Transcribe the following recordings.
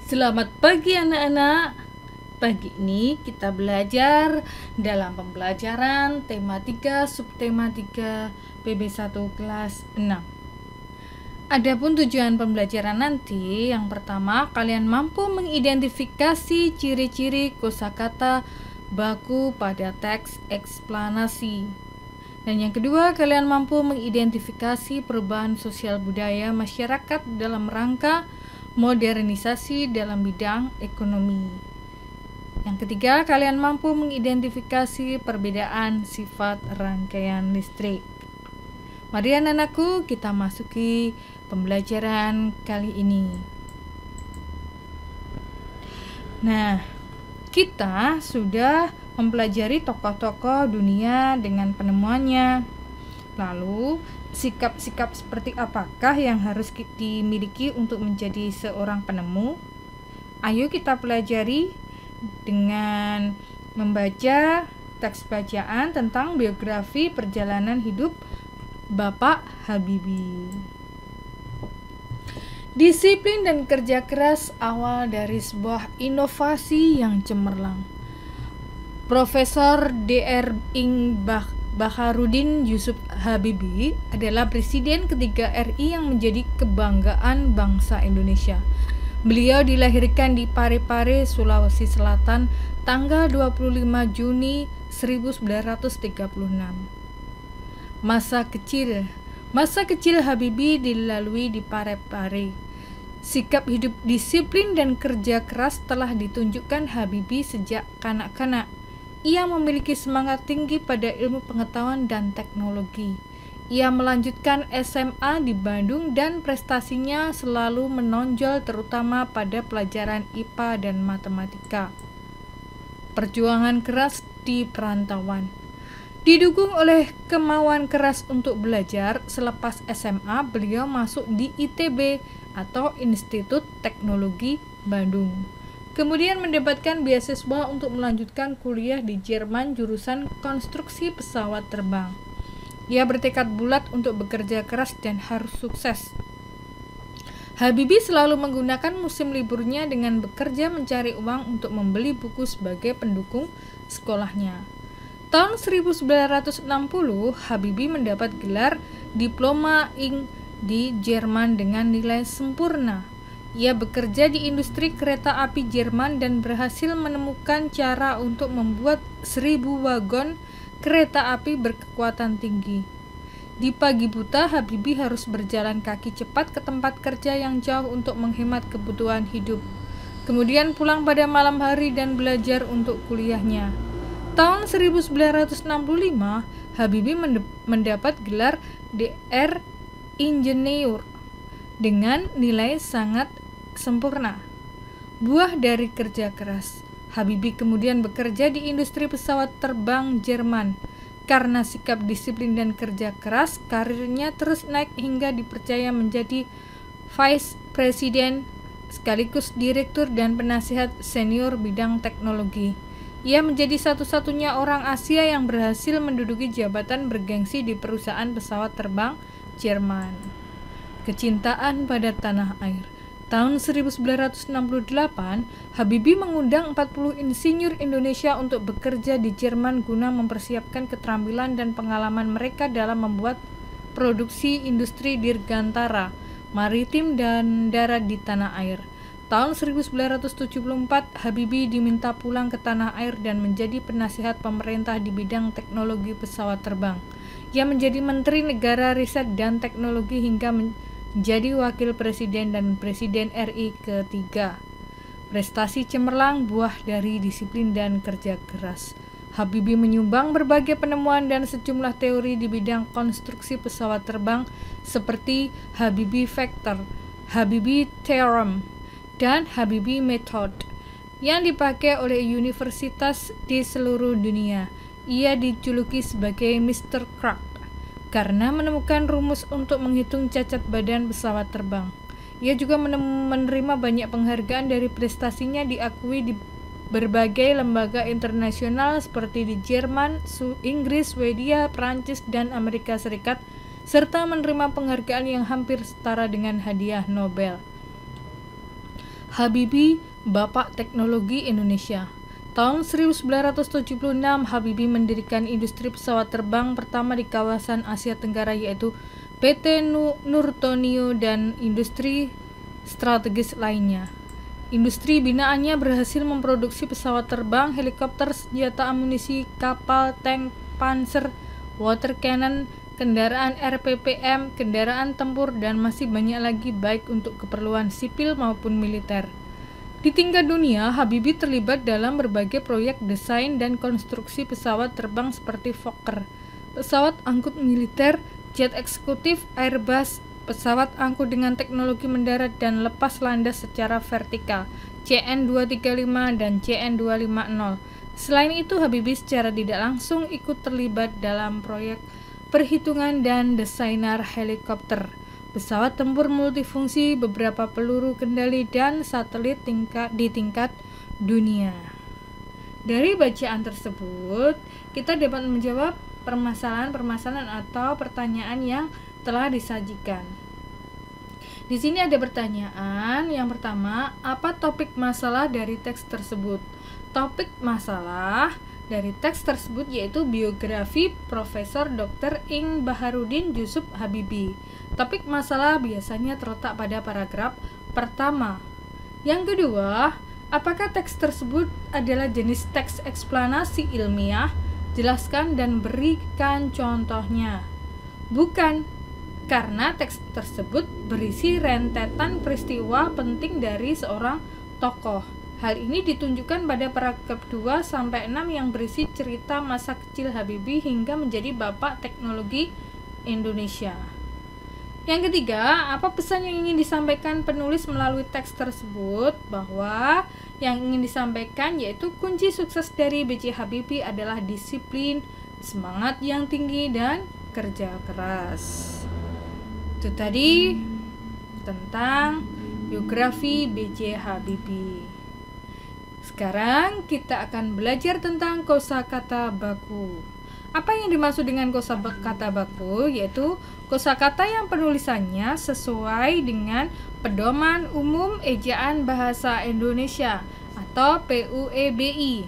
Selamat pagi anak-anak. Pagi ini kita belajar dalam pembelajaran tema 3 subtema 3 PB1 kelas 6. Adapun tujuan pembelajaran nanti, yang pertama kalian mampu mengidentifikasi ciri-ciri kosakata baku pada teks eksplanasi. Dan yang kedua, kalian mampu mengidentifikasi perubahan sosial budaya masyarakat dalam rangka modernisasi dalam bidang ekonomi. Yang ketiga, kalian mampu mengidentifikasi perbedaan sifat rangkaian listrik. Mari anak-anakku, kita masuki pembelajaran kali ini. Nah, kita sudah mempelajari tokoh-tokoh dunia dengan penemuannya. Lalu, sikap-sikap seperti apakah yang harus dimiliki untuk menjadi seorang penemu? Ayo kita pelajari dengan membaca teks bacaan tentang biografi perjalanan hidup Bapak Habibie. Disiplin dan kerja keras awal dari sebuah inovasi yang cemerlang. Profesor Dr. Ing Bakharudin Yusuf Habibie adalah Presiden ketiga RI yang menjadi kebanggaan bangsa Indonesia. Beliau dilahirkan di Parepare, Sulawesi Selatan, tanggal 25 Juni 1936. Masa kecil Habibie dilalui di Parepare. Sikap hidup disiplin dan kerja keras telah ditunjukkan Habibie sejak kanak-kanak. Ia memiliki semangat tinggi pada ilmu pengetahuan dan teknologi. Ia melanjutkan SMA di Bandung dan prestasinya selalu menonjol terutama pada pelajaran IPA dan matematika. Perjuangan keras di perantauan. Didukung oleh kemauan keras untuk belajar, selepas SMA beliau masuk di ITB atau Institut Teknologi Bandung. Kemudian mendapatkan beasiswa untuk melanjutkan kuliah di Jerman jurusan konstruksi pesawat terbang. Ia bertekad bulat untuk bekerja keras dan harus sukses. Habibie selalu menggunakan musim liburnya dengan bekerja mencari uang untuk membeli buku sebagai pendukung sekolahnya. Tahun 1960, Habibie mendapat gelar Diploma Ing di Jerman dengan nilai sempurna. Ia bekerja di industri kereta api Jerman dan berhasil menemukan cara untuk membuat 1000 wagon kereta api berkekuatan tinggi. Di pagi buta, Habibie harus berjalan kaki cepat ke tempat kerja yang jauh untuk menghemat kebutuhan hidup. Kemudian pulang pada malam hari dan belajar untuk kuliahnya. Tahun 1965, Habibie mendapat gelar Dr. Ingenieur dengan nilai sangat sempurna. Buah dari kerja keras. Habibie kemudian bekerja di industri pesawat terbang Jerman. Karena sikap disiplin dan kerja keras, karirnya terus naik hingga dipercaya menjadi Vice President sekaligus Direktur dan Penasihat Senior bidang teknologi. Ia menjadi satu-satunya orang Asia yang berhasil menduduki jabatan bergengsi di perusahaan pesawat terbang Jerman. Kecintaan pada tanah air. Tahun 1968, Habibie mengundang 40 insinyur Indonesia untuk bekerja di Jerman guna mempersiapkan keterampilan dan pengalaman mereka dalam membuat produksi industri dirgantara, maritim dan darat di tanah air. Tahun 1974, Habibie diminta pulang ke tanah air dan menjadi penasihat pemerintah di bidang teknologi pesawat terbang. Ia menjadi Menteri Negara Riset dan Teknologi hingga menjadi Wakil Presiden dan Presiden RI ketiga. Prestasi cemerlang buah dari disiplin dan kerja keras. Habibie menyumbang berbagai penemuan dan sejumlah teori di bidang konstruksi pesawat terbang seperti Habibie Factor, Habibie Theorem, dan Habibie Method yang dipakai oleh universitas di seluruh dunia. Ia dijuluki sebagai Mr. Crack karena menemukan rumus untuk menghitung cacat badan pesawat terbang. Ia juga menerima banyak penghargaan dari prestasinya, diakui di berbagai lembaga internasional seperti di Jerman, Inggris, Swedia, Prancis, dan Amerika Serikat, serta menerima penghargaan yang hampir setara dengan hadiah Nobel. Habibie, Bapak Teknologi Indonesia. Tahun 1976, Habibie mendirikan industri pesawat terbang pertama di kawasan Asia Tenggara, yaitu PT Nurtonio dan industri strategis lainnya. Industri binaannya berhasil memproduksi pesawat terbang, helikopter, senjata amunisi, kapal, tank, panser, water cannon, kendaraan RPPM, kendaraan tempur, dan masih banyak lagi baik untuk keperluan sipil maupun militer. Di tingkat dunia, Habibie terlibat dalam berbagai proyek desain dan konstruksi pesawat terbang seperti Fokker, pesawat angkut militer, jet eksekutif, Airbus, pesawat angkut dengan teknologi mendarat dan lepas landas secara vertikal, CN-235 dan CN-250. Selain itu, Habibie secara tidak langsung ikut terlibat dalam proyek perhitungan dan desainer helikopter, pesawat tempur multifungsi, beberapa peluru kendali, dan satelit di tingkat dunia. Dari bacaan tersebut, kita dapat menjawab permasalahan-permasalahan atau pertanyaan yang telah disajikan. Di sini ada pertanyaan. Yang pertama, apa topik masalah dari teks tersebut? Topik masalah dari teks tersebut yaitu biografi Profesor Dr. Ing Baharudin Yusuf Habibie. Topik masalah biasanya terletak pada paragraf pertama. Yang kedua, apakah teks tersebut adalah jenis teks eksplanasi ilmiah? Jelaskan dan berikan contohnya. Bukan, karena teks tersebut berisi rentetan peristiwa penting dari seorang tokoh. Hal ini ditunjukkan pada paragraf 2 sampai 6 yang berisi cerita masa kecil Habibie hingga menjadi Bapak Teknologi Indonesia. Yang ketiga, apa pesan yang ingin disampaikan penulis melalui teks tersebut? Bahwa yang ingin disampaikan yaitu kunci sukses dari B.J. Habibie adalah disiplin, semangat yang tinggi, dan kerja keras. Itu tadi tentang biografi B.J. Habibie. Sekarang kita akan belajar tentang kosakata baku. Apa yang dimaksud dengan kosakata baku? Yaitu kosakata yang penulisannya sesuai dengan Pedoman Umum Ejaan Bahasa Indonesia atau PUEBI.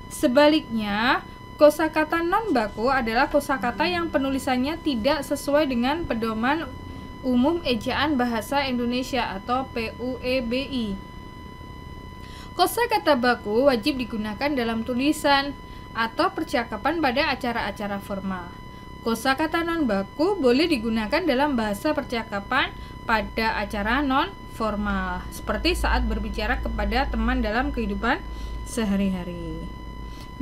Sebaliknya, kosakata non baku adalah kosakata yang penulisannya tidak sesuai dengan Pedoman Umum Ejaan Bahasa Indonesia atau PUEBI. Kosakata baku wajib digunakan dalam tulisan atau percakapan pada acara-acara formal. Kosakata non baku boleh digunakan dalam bahasa percakapan pada acara non formal, seperti saat berbicara kepada teman dalam kehidupan sehari-hari.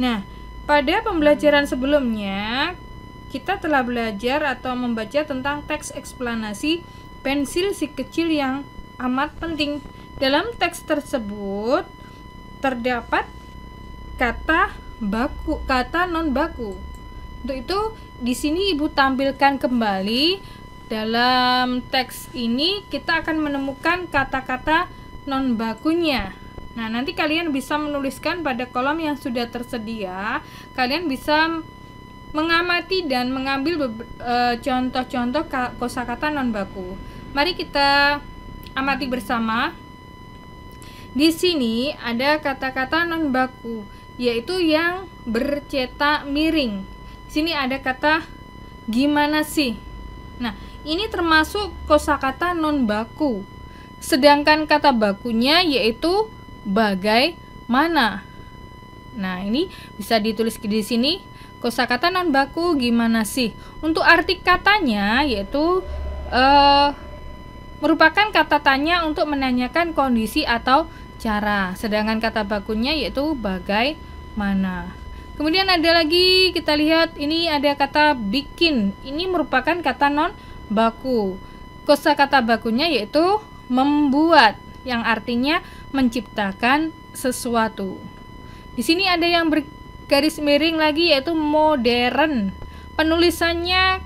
Nah, pada pembelajaran sebelumnya kita telah belajar atau membaca tentang teks eksplanasi pensil si kecil yang amat penting. Dalam teks tersebut terdapat kata baku, kata non baku. Untuk itu di sini Ibu tampilkan kembali dalam teks ini kita akan menemukan kata-kata non bakunya. Nah, nanti kalian bisa menuliskan pada kolom yang sudah tersedia. Kalian bisa mengamati dan mengambil contoh-contoh kosakata non baku. Mari kita amati bersama. Di sini ada kata-kata non baku, yaitu yang bercetak miring. Di sini ada kata gimana sih. Nah, ini termasuk kosakata non baku. Sedangkan kata bakunya yaitu bagaimana. Nah, ini bisa ditulis di sini. Kosakata non baku gimana sih. Untuk arti katanya yaitu merupakan kata tanya untuk menanyakan kondisi atau cara. Sedangkan kata bakunya yaitu bagaimana. Kemudian ada lagi, kita lihat ini ada kata bikin. Ini merupakan kata non baku. Kosakata bakunya yaitu membuat, yang artinya menciptakan sesuatu. Di sini ada yang bergaris miring lagi yaitu modern. Penulisannya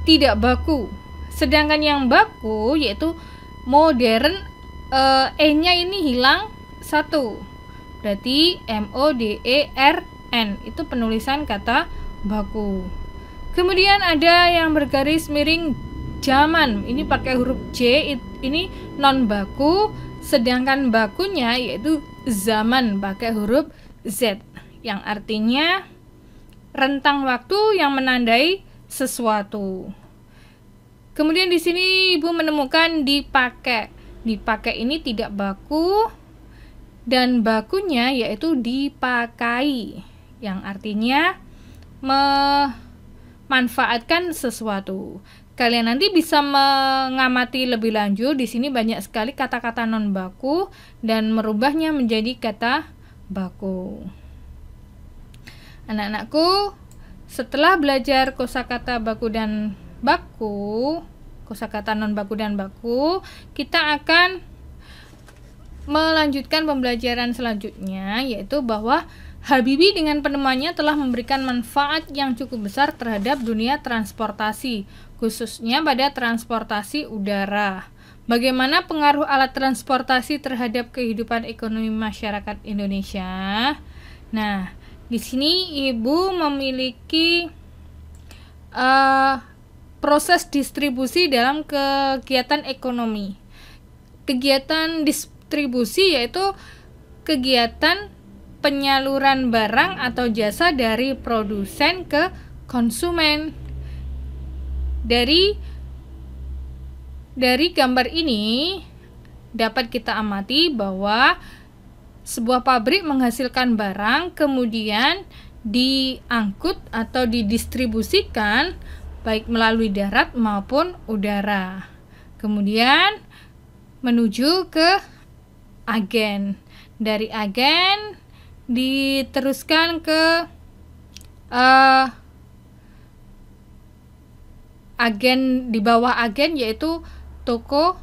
tidak baku. Sedangkan yang baku yaitu modern, E-nya ini hilang satu. Berarti MODERN itu penulisan kata baku. Kemudian ada yang bergaris miring zaman. Ini pakai huruf J, ini non baku. Sedangkan bakunya yaitu zaman pakai huruf Z, yang artinya rentang waktu yang menandai sesuatu. Kemudian di sini Ibu menemukan dipakai. Dipakai ini tidak baku, dan bakunya yaitu dipakai, yang artinya memanfaatkan sesuatu. Kalian nanti bisa mengamati lebih lanjut. Di sini banyak sekali kata-kata non baku dan merubahnya menjadi kata baku. Anak-anakku, setelah belajar kosakata baku dan baku, kosakata non baku dan baku, kita akan melanjutkan pembelajaran selanjutnya, yaitu bahwa Habibie dengan penemuannya telah memberikan manfaat yang cukup besar terhadap dunia transportasi, khususnya pada transportasi udara. Bagaimana pengaruh alat transportasi terhadap kehidupan ekonomi masyarakat Indonesia? Nah, di sini Ibu memiliki proses distribusi dalam kegiatan ekonomi. Kegiatan distribusi yaitu kegiatan penyaluran barang atau jasa dari produsen ke konsumen. Dari gambar ini dapat kita amati bahwa sebuah pabrik menghasilkan barang, kemudian diangkut atau didistribusikan baik melalui darat maupun udara. Kemudian menuju ke agen. Dari agen diteruskan ke agen, di bawah agen yaitu toko,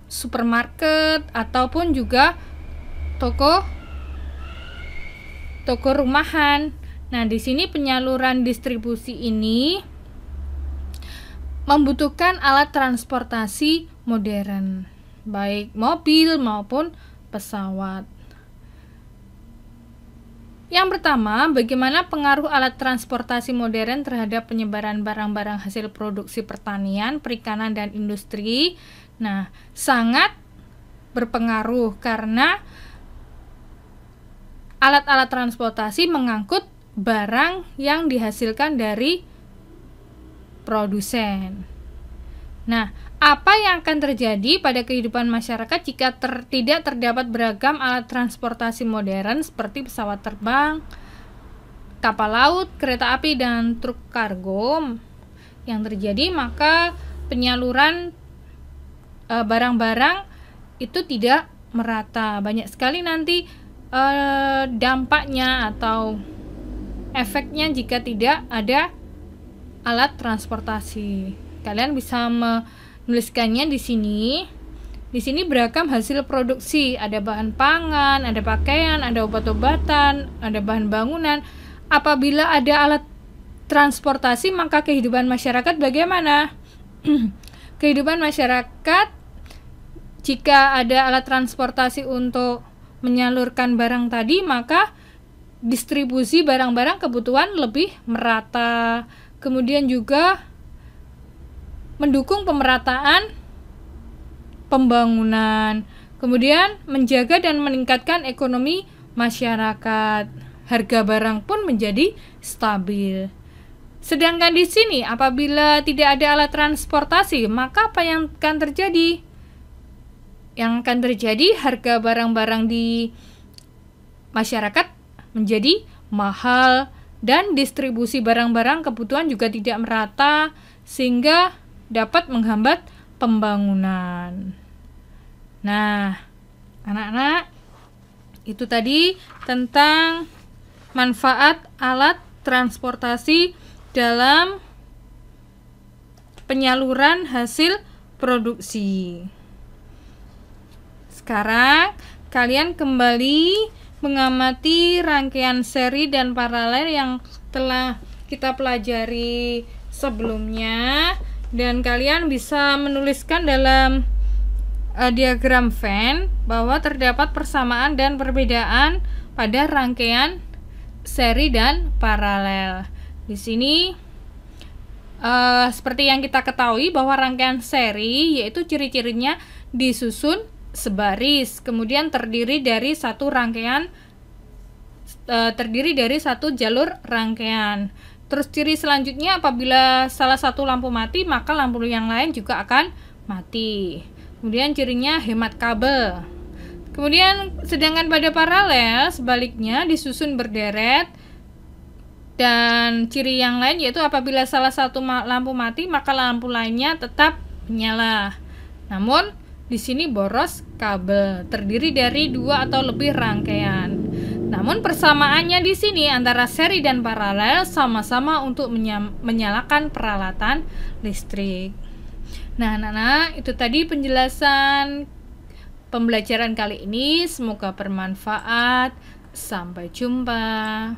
supermarket, ataupun juga toko rumahan. Nah, di sini penyaluran distribusi ini membutuhkan alat transportasi modern, baik mobil maupun pesawat. Yang pertama, bagaimana pengaruh alat transportasi modern terhadap penyebaran barang-barang hasil produksi pertanian, perikanan, dan industri? Nah, sangat berpengaruh karena alat-alat transportasi mengangkut barang yang dihasilkan dari produsen. Nah, apa yang akan terjadi pada kehidupan masyarakat jika tidak terdapat beragam alat transportasi modern seperti pesawat terbang, kapal laut, kereta api, dan truk kargo? Yang terjadi maka penyaluran barang-barang itu tidak merata. Banyak sekali nanti dampaknya atau efeknya jika tidak ada alat transportasi. Kalian bisa menuliskannya di sini. Di sini beragam hasil produksi, ada bahan pangan, ada pakaian, ada obat-obatan, ada bahan bangunan. Apabila ada alat transportasi, maka kehidupan masyarakat bagaimana? Kehidupan masyarakat, jika ada alat transportasi untuk menyalurkan barang tadi, maka distribusi barang-barang kebutuhan lebih merata. Kemudian juga mendukung pemerataan pembangunan, kemudian menjaga dan meningkatkan ekonomi masyarakat. Harga barang pun menjadi stabil. Sedangkan di sini apabila tidak ada alat transportasi, maka apa yang akan terjadi? Yang akan terjadi, harga barang-barang di masyarakat menjadi mahal dan distribusi barang-barang kebutuhan juga tidak merata, sehingga dapat menghambat pembangunan. Nah, anak-anak, itu tadi tentang manfaat alat transportasi dalam penyaluran hasil produksi. Sekarang kalian kembali mengamati rangkaian seri dan paralel yang telah kita pelajari sebelumnya, dan kalian bisa menuliskan dalam diagram Venn bahwa terdapat persamaan dan perbedaan pada rangkaian seri dan paralel. Di sini seperti yang kita ketahui bahwa rangkaian seri yaitu ciri-cirinya disusun sebaris, kemudian terdiri dari satu jalur rangkaian. Terus ciri selanjutnya, apabila salah satu lampu mati, maka lampu yang lain juga akan mati. Kemudian cirinya hemat kabel. Kemudian sedangkan pada paralel sebaliknya disusun berderet, dan ciri yang lain yaitu apabila salah satu lampu mati maka lampu lainnya tetap menyala. Namun di sini boros kabel, terdiri dari 2 atau lebih rangkaian. Namun persamaannya di sini antara seri dan paralel sama-sama untuk menyalakan peralatan listrik. Nah, anak-anak, itu tadi penjelasan pembelajaran kali ini. Semoga bermanfaat. Sampai jumpa.